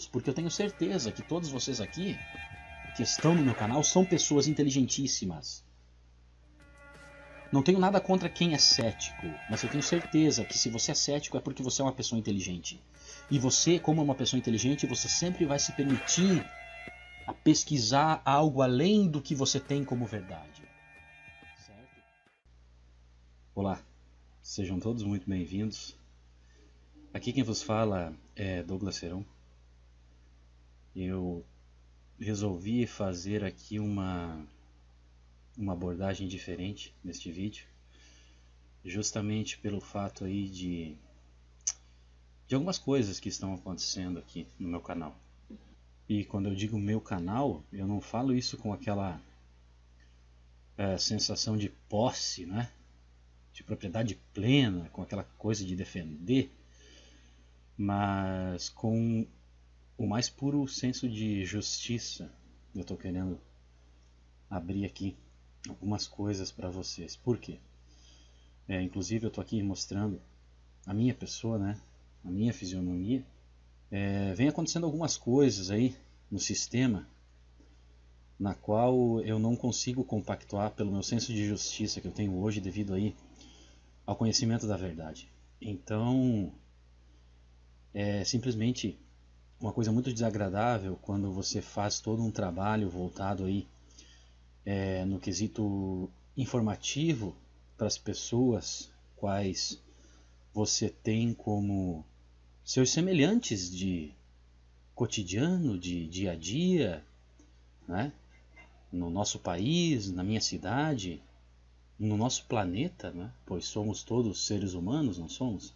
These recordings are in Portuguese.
porque eu tenho certeza que todos vocês aqui que estão no meu canal são pessoas inteligentíssimas. Não tenho nada contra quem é cético, mas eu tenho certeza que se você é cético é porque você é uma pessoa inteligente. E você, como é uma pessoa inteligente, você sempre vai se permitir a pesquisar algo além do que você tem como verdade. Certo? Olá, sejam todos muito bem-vindos. Aqui quem vos fala é Douglas Serão. Eu resolvi fazer aqui uma abordagem diferente neste vídeo, justamente pelo fato aí de algumas coisas que estão acontecendo aqui no meu canal. E quando eu digo meu canal, eu não falo isso com aquela sensação de posse, né? De propriedade plena, com aquela coisa de defender, mas com o mais puro senso de justiça. Eu estou querendo abrir aqui algumas coisas para vocês. Por quê? Inclusive eu estou aqui mostrando a minha pessoa, né? A minha fisionomia. Vem acontecendo algumas coisas aí no sistema na qual eu não consigo compactuar pelo meu senso de justiça que eu tenho hoje devido aí ao conhecimento da verdade. Então é simplesmente uma coisa muito desagradável quando você faz todo um trabalho voltado aí no quesito informativo para as pessoas quais você tem como seus semelhantes de cotidiano, de dia a dia, né? No nosso país, na minha cidade, no nosso planeta, né? Pois somos todos seres humanos, não somos?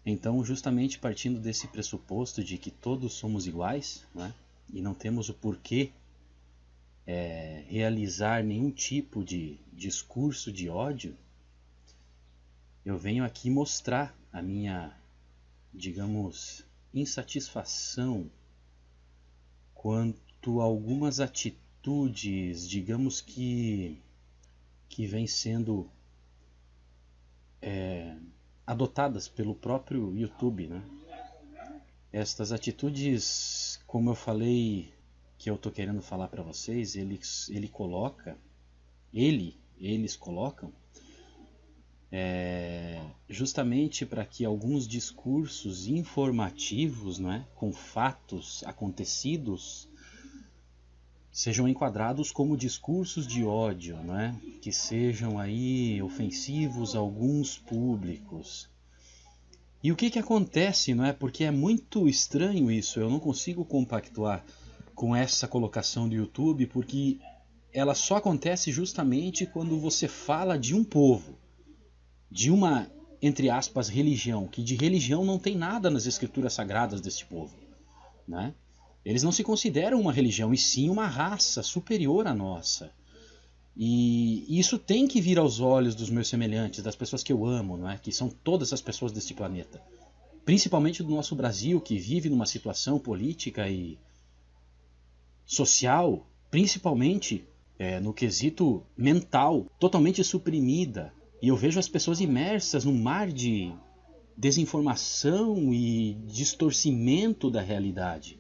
Então, justamente partindo desse pressuposto de que todos somos iguais, né? E não temos o porquê realizar nenhum tipo de discurso de ódio, eu venho aqui mostrar a minha, digamos, insatisfação quanto a algumas atitudes, digamos que vêm sendo adotadas pelo próprio YouTube, né? Estas atitudes, como eu falei, que eu estou querendo falar para vocês, eles colocam justamente para que alguns discursos informativos, né, com fatos acontecidos, sejam enquadrados como discursos de ódio, né, que sejam aí ofensivos a alguns públicos. E o que acontece, não é? Porque é muito estranho isso, eu não consigo compactuar com essa colocação do YouTube, porque ela só acontece justamente quando você fala de um povo, de uma, entre aspas, religião, que de religião não tem nada nas escrituras sagradas deste povo, né? Eles não se consideram uma religião, e sim uma raça superior à nossa. E isso tem que vir aos olhos dos meus semelhantes, das pessoas que eu amo, não é? Que são todas as pessoas deste planeta. Principalmente do nosso Brasil, que vive numa situação política e social, principalmente no quesito mental, totalmente suprimida. E eu vejo as pessoas imersas num mar de desinformação e distorcimento da realidade.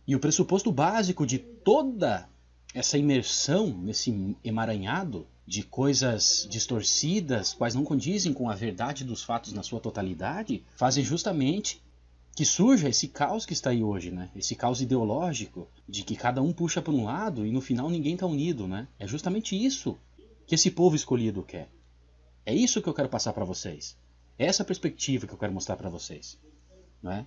E o pressuposto básico de toda essa imersão nesse emaranhado de coisas distorcidas, quais não condizem com a verdade dos fatos na sua totalidade, fazem justamente que surja esse caos que está aí hoje, né? Esse caos ideológico, de que cada um puxa para um lado e no final ninguém está unido, né? É justamente isso que esse povo escolhido quer. É isso que eu quero passar para vocês. É essa perspectiva que eu quero mostrar para vocês, não é?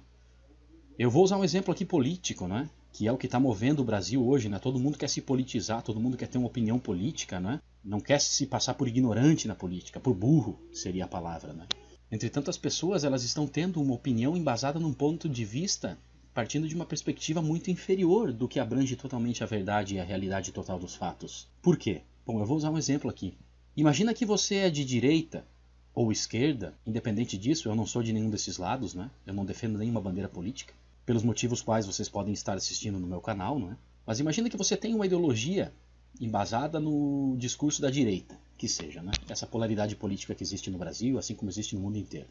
Eu vou usar um exemplo aqui político, né? Que é o que está movendo o Brasil hoje, né? Todo mundo quer se politizar, todo mundo quer ter uma opinião política, né? Não quer se passar por ignorante na política, por burro seria a palavra, né? Entretanto, as pessoas elas estão tendo uma opinião embasada num ponto de vista partindo de uma perspectiva muito inferior do que abrange totalmente a verdade e a realidade total dos fatos. Por quê? Bom, eu vou usar um exemplo aqui. Imagina que você é de direita ou esquerda, independente disso, eu não sou de nenhum desses lados, né? Eu não defendo nenhuma bandeira política, pelos motivos quais vocês podem estar assistindo no meu canal, não é? Mas imagina que você tem uma ideologia embasada no discurso da direita, que seja, né? Essa polaridade política que existe no Brasil, assim como existe no mundo inteiro.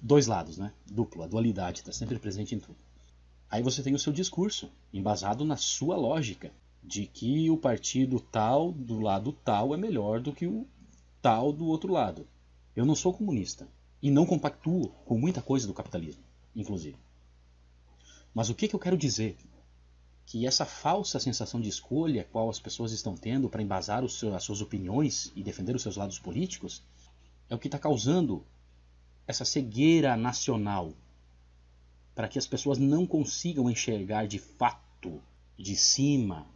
Dois lados, né? Duplo, a dualidade está sempre presente em tudo. Aí você tem o seu discurso, embasado na sua lógica, de que o partido tal, do lado tal, é melhor do que o tal do outro lado. Eu não sou comunista e não compactuo com muita coisa do capitalismo, inclusive. Mas o que eu quero dizer? Que essa falsa sensação de escolha, qual as pessoas estão tendo para embasar as suas opiniões e defender os seus lados políticos, é o que está causando essa cegueira nacional, para que as pessoas não consigam enxergar de fato, de cima,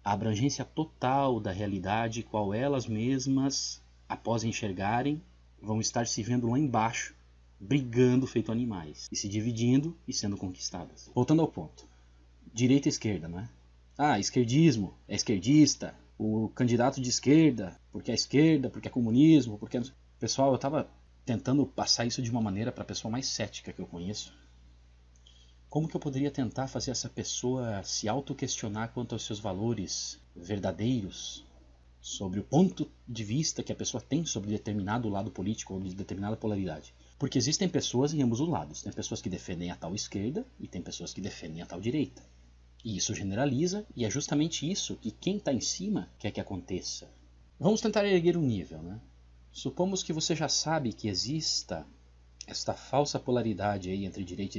a abrangência total da realidade, qual elas mesmas, após enxergarem, vão estar se vendo lá embaixo, brigando feito animais, e se dividindo e sendo conquistadas. Voltando ao ponto. Direita e esquerda, não é? Ah, esquerdismo, é esquerdista, o candidato de esquerda, porque é esquerda, porque é comunismo, porque... Pessoal, eu estava tentando passar isso de uma maneira para a pessoa mais cética que eu conheço. Como que eu poderia tentar fazer essa pessoa se auto-questionar quanto aos seus valores verdadeiros, sobre o ponto de vista que a pessoa tem sobre determinado lado político ou de determinada polaridade? Porque existem pessoas em ambos os lados. Tem pessoas que defendem a tal esquerda e tem pessoas que defendem a tal direita. E isso generaliza, e é justamente isso que quem está em cima quer que aconteça. Vamos tentar erguer um nível, né? Supomos que você já sabe que exista esta falsa polaridade aí entre direita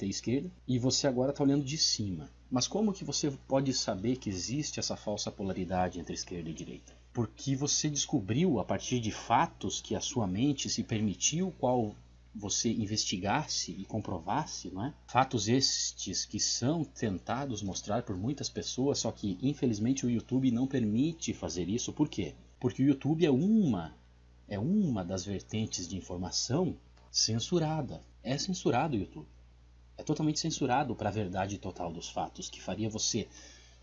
e esquerda, e você agora está olhando de cima. Mas como que você pode saber que existe essa falsa polaridade entre esquerda e direita? Porque você descobriu, a partir de fatos que a sua mente se permitiu, qual você investigasse e comprovasse, não é? Fatos estes que são tentados mostrar por muitas pessoas, só que infelizmente o YouTube não permite fazer isso. Por quê? Porque o YouTube é uma das vertentes de informação censurada. É censurado o YouTube. É totalmente censurado para a verdade total dos fatos, que faria você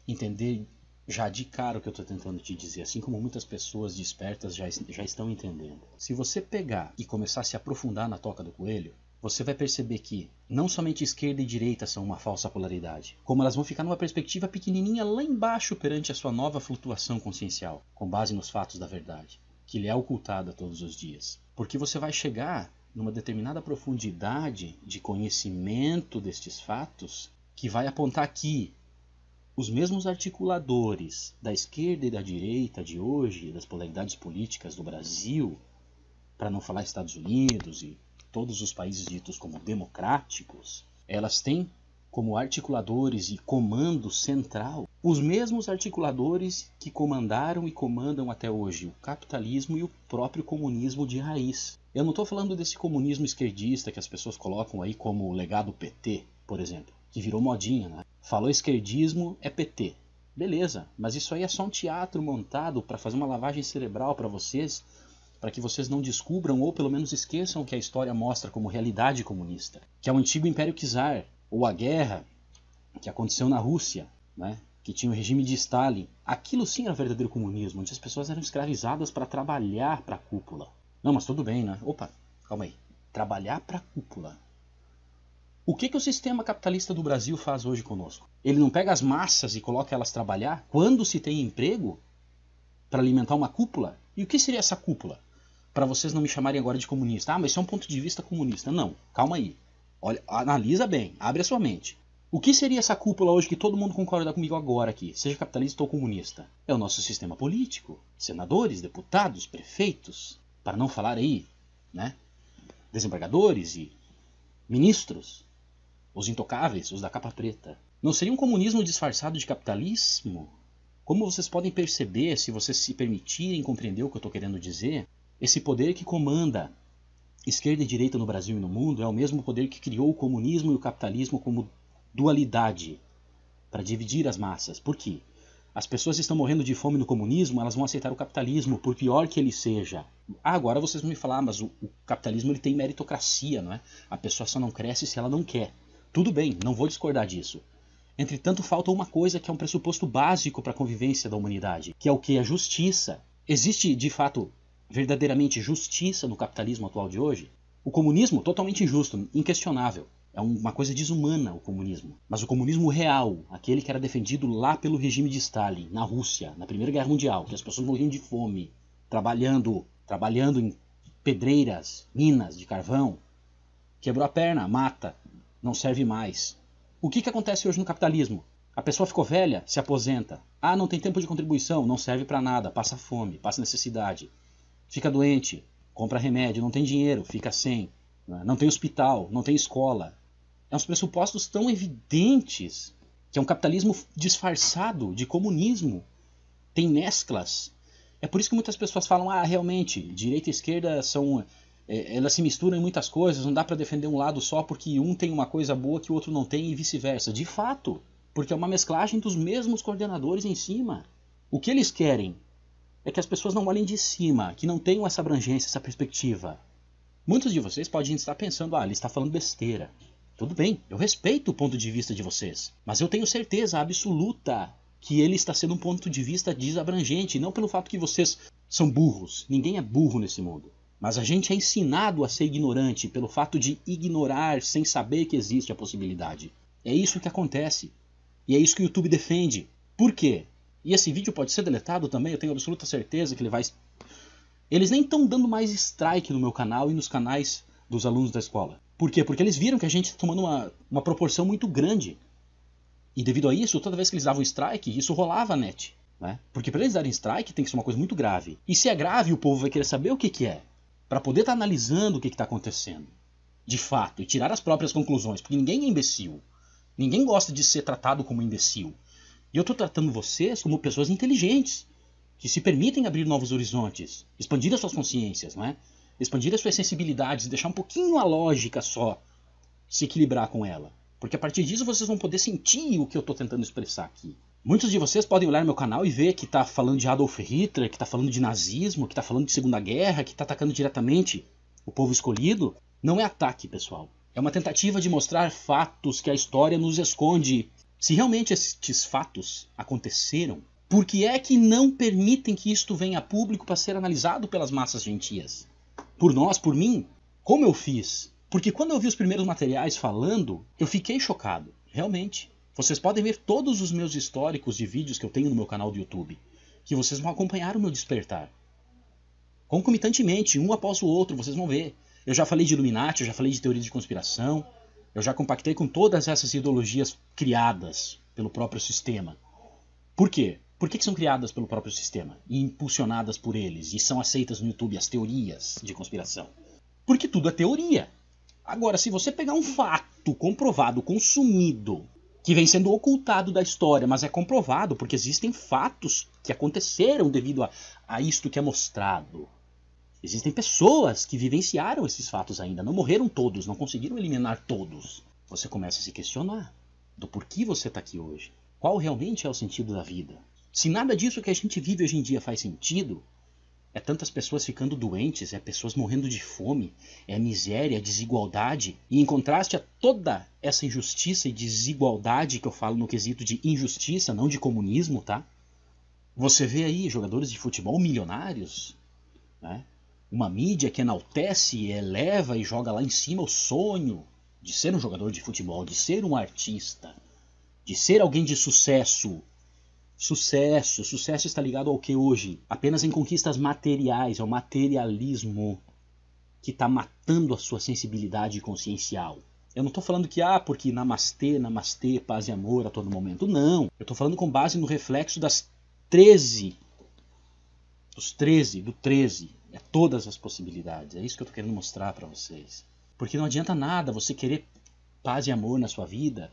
entender já de cara o que eu estou tentando te dizer, assim como muitas pessoas despertas já estão entendendo. Se você pegar e começar a se aprofundar na toca do coelho, você vai perceber que não somente esquerda e direita são uma falsa polaridade, como elas vão ficar numa perspectiva pequenininha lá embaixo perante a sua nova flutuação consciencial, com base nos fatos da verdade, que lhe é ocultada todos os dias. Porque você vai chegar numa determinada profundidade de conhecimento destes fatos que vai apontar que os mesmos articuladores da esquerda e da direita de hoje, das polaridades políticas do Brasil, para não falar Estados Unidos e todos os países ditos como democráticos, elas têm como articuladores e comando central os mesmos articuladores que comandaram e comandam até hoje o capitalismo e o próprio comunismo de raiz. Eu não estou falando desse comunismo esquerdista que as pessoas colocam aí como o legado PT, por exemplo, que virou modinha, né? Falou esquerdismo, é PT. Beleza, mas isso aí é só um teatro montado para fazer uma lavagem cerebral para vocês, para que vocês não descubram ou pelo menos esqueçam que a história mostra como realidade comunista, que é o antigo Império Czar, ou a guerra que aconteceu na Rússia, né? Que tinha o regime de Stalin. Aquilo sim era verdadeiro comunismo, onde as pessoas eram escravizadas para trabalhar para a cúpula. Não, mas tudo bem, né? Opa, calma aí. Trabalhar para a cúpula. O que o sistema capitalista do Brasil faz hoje conosco? Ele não pega as massas e coloca elas trabalhar quando se tem emprego para alimentar uma cúpula? E o que seria essa cúpula? Para vocês não me chamarem agora de comunista. Ah, mas isso é um ponto de vista comunista. Não, calma aí. Olha, analisa bem, abre a sua mente. O que seria essa cúpula hoje que todo mundo concorda comigo agora aqui, seja capitalista ou comunista? É o nosso sistema político. Senadores, deputados, prefeitos, para não falar aí, né? Desembargadores e ministros. Os intocáveis, os da capa preta. Não seria um comunismo disfarçado de capitalismo? Como vocês podem perceber, se vocês se permitirem compreender o que eu estou querendo dizer, esse poder que comanda esquerda e direita no Brasil e no mundo é o mesmo poder que criou o comunismo e o capitalismo como dualidade para dividir as massas. Por quê? As pessoas estão morrendo de fome no comunismo, elas vão aceitar o capitalismo, por pior que ele seja. Ah, agora vocês vão me falar, mas o capitalismo ele tem meritocracia, não é? A pessoa só não cresce se ela não quer. Tudo bem, não vou discordar disso. Entretanto, falta uma coisa que é um pressuposto básico para a convivência da humanidade, que é o que? A justiça. Existe, de fato, verdadeiramente justiça no capitalismo atual de hoje? O comunismo, totalmente injusto, inquestionável. É uma coisa desumana o comunismo. Mas o comunismo real, aquele que era defendido lá pelo regime de Stalin, na Rússia, na Primeira Guerra Mundial, que as pessoas morriam de fome, trabalhando em pedreiras, minas de carvão, quebrou a perna, mata, não serve mais. O que acontece hoje no capitalismo? A pessoa ficou velha, se aposenta. Ah, não tem tempo de contribuição, não serve para nada, passa fome, passa necessidade. Fica doente, compra remédio, não tem dinheiro, fica sem. Não tem hospital, não tem escola. É uns pressupostos tão evidentes que é um capitalismo disfarçado de comunismo. Tem mesclas. É por isso que muitas pessoas falam, realmente, direita e esquerda são... elas se misturam em muitas coisas, não dá para defender um lado só porque um tem uma coisa boa que o outro não tem e vice-versa. De fato, porque é uma mesclagem dos mesmos coordenadores em cima. O que eles querem é que as pessoas não olhem de cima, que não tenham essa abrangência, essa perspectiva. Muitos de vocês podem estar pensando, ele está falando besteira. Tudo bem, eu respeito o ponto de vista de vocês, mas eu tenho certeza absoluta que ele está sendo um ponto de vista desabrangente, não pelo fato que vocês são burros. Ninguém é burro nesse mundo. Mas a gente é ensinado a ser ignorante pelo fato de ignorar sem saber que existe a possibilidade. É isso que acontece. E é isso que o YouTube defende. Por quê? E esse vídeo pode ser deletado também, eu tenho absoluta certeza que ele vai... Eles nem estão dando mais strike no meu canal e nos canais dos alunos da escola. Por quê? Porque eles viram que a gente está tomando uma proporção muito grande. E devido a isso, toda vez que eles davam strike, isso rolava a net. Né? Porque para eles darem strike tem que ser uma coisa muito grave. E se é grave, o povo vai querer saber o que é. Para poder estar analisando o que está acontecendo. De fato, e tirar as próprias conclusões. Porque ninguém é imbecil. Ninguém gosta de ser tratado como imbecil. E eu estou tratando vocês como pessoas inteligentes. Que se permitem abrir novos horizontes. Expandir as suas consciências, não é? Expandir as suas sensibilidades. Deixar um pouquinho a lógica só. Se equilibrar com ela. Porque a partir disso vocês vão poder sentir o que eu estou tentando expressar aqui. Muitos de vocês podem olhar meu canal e ver que está falando de Adolf Hitler, que está falando de nazismo, que está falando de Segunda Guerra, que está atacando diretamente o povo escolhido. Não é ataque, pessoal. É uma tentativa de mostrar fatos que a história nos esconde. Se realmente estes fatos aconteceram, por que é que não permitem que isto venha a público para ser analisado pelas massas gentias? Por nós, por mim? Como eu fiz? Porque quando eu vi os primeiros materiais falando, eu fiquei chocado. Realmente. Vocês podem ver todos os meus históricos de vídeos que eu tenho no meu canal do YouTube. Que vocês vão acompanhar o meu despertar. Concomitantemente, um após o outro, vocês vão ver. Eu já falei de Illuminati, eu já falei de teoria de conspiração. Eu já compactei com todas essas ideologias criadas pelo próprio sistema. Por quê? Por que são criadas pelo próprio sistema? E impulsionadas por eles? E são aceitas no YouTube as teorias de conspiração? Porque tudo é teoria. Agora, se você pegar um fato comprovado, consumido, que vem sendo ocultado da história, mas é comprovado porque existem fatos que aconteceram devido a isto que é mostrado. Existem pessoas que vivenciaram esses fatos ainda, não morreram todos, não conseguiram eliminar todos. Você começa a se questionar do porquê você está aqui hoje. Qual realmente é o sentido da vida? Se nada disso que a gente vive hoje em dia faz sentido, é tantas pessoas ficando doentes, é pessoas morrendo de fome, é miséria, é desigualdade. E em contraste a toda essa injustiça e desigualdade que eu falo no quesito de injustiça, não de comunismo, tá? Você vê aí jogadores de futebol milionários, né? Uma mídia que enaltece, eleva e joga lá em cima o sonho de ser um jogador de futebol, de ser um artista, de ser alguém de sucesso. Sucesso está ligado ao que hoje? Apenas em conquistas materiais, é o materialismo que está matando a sua sensibilidade consciencial. Eu não estou falando que, porque namastê, paz e amor a todo momento. Não, eu estou falando com base no reflexo do 13, é todas as possibilidades. É isso que eu estou querendo mostrar para vocês. Porque não adianta nada você querer paz e amor na sua vida